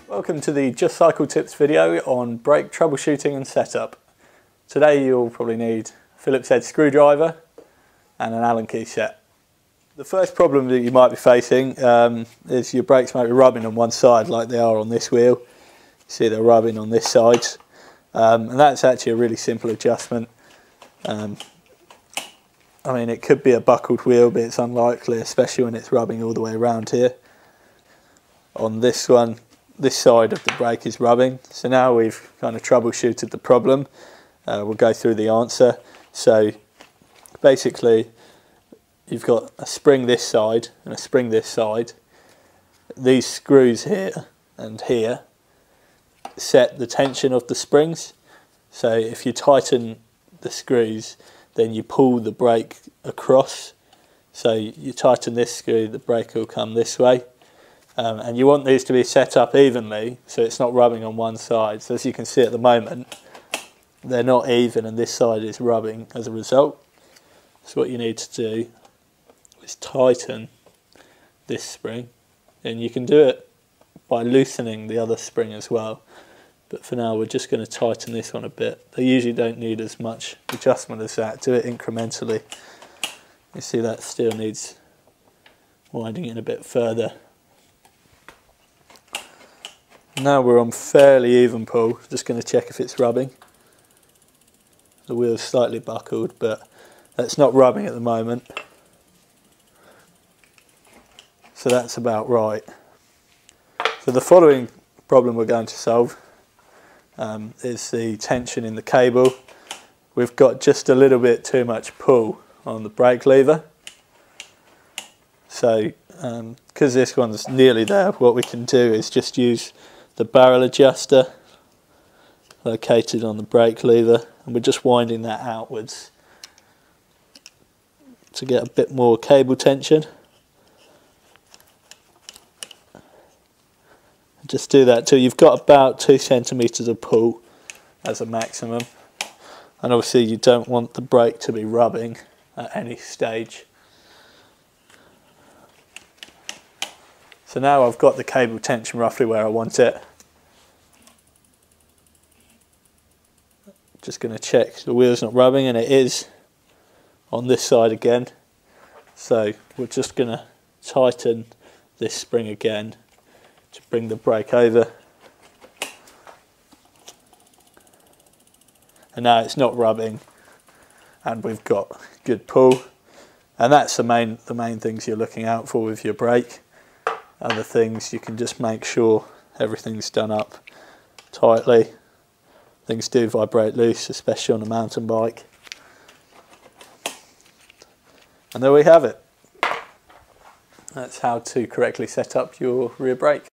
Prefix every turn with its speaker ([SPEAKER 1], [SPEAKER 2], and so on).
[SPEAKER 1] Welcome to the Just Cycle Tips video on brake troubleshooting and setup. Today you'll probably need a Phillips head screwdriver and an Allen key set. The first problem that you might be facing is your brakes might be rubbing on one side like they are on this wheel. You see they're rubbing on this side, and that's actually a really simple adjustment. I mean, it could be a buckled wheel, but it's unlikely, especially when it's rubbing all the way around here. On this one, this side of the brake is rubbing. So now we've kind of troubleshooted the problem. We'll go through the answer. So basically, you've got a spring this side and a spring this side. These screws here and here set the tension of the springs. So if you tighten the screws, then you pull the brake across. So you tighten this screw, the brake will come this way. And you want these to be set up evenly so it's not rubbing on one side. So as you can see at the moment, they're not even and this side is rubbing as a result. So what you need to do is tighten this spring, and you can do it by loosening the other spring as well. But for now we're just going to tighten this one a bit. They usually don't need as much adjustment as that. Do it incrementally. You see that still needs winding in a bit further. Now we're on fairly even pull. Just going to check if it's rubbing. The wheel's slightly buckled, but that's not rubbing at the moment. So that's about right. So the following problem we're going to solve is the tension in the cable. We've got just a little bit too much pull on the brake lever. So because this one's nearly there, what we can do is just use the barrel adjuster located on the brake lever, and we're just winding that outwards to get a bit more cable tension. Just do that till you've got about 2 centimeters of pull as a maximum, and obviously you don't want the brake to be rubbing at any stage. So now I've got the cable tension roughly where I want it. Just going to check the wheel's not rubbing, and it is on this side again. So we're just going to tighten this spring again to bring the brake over. And now it's not rubbing and we've got good pull. And that's the main things you're looking out for with your brake. Other things, you can just make sure everything's done up tightly. Things do vibrate loose, especially on a mountain bike. And there we have it. That's how to correctly set up your rear brake.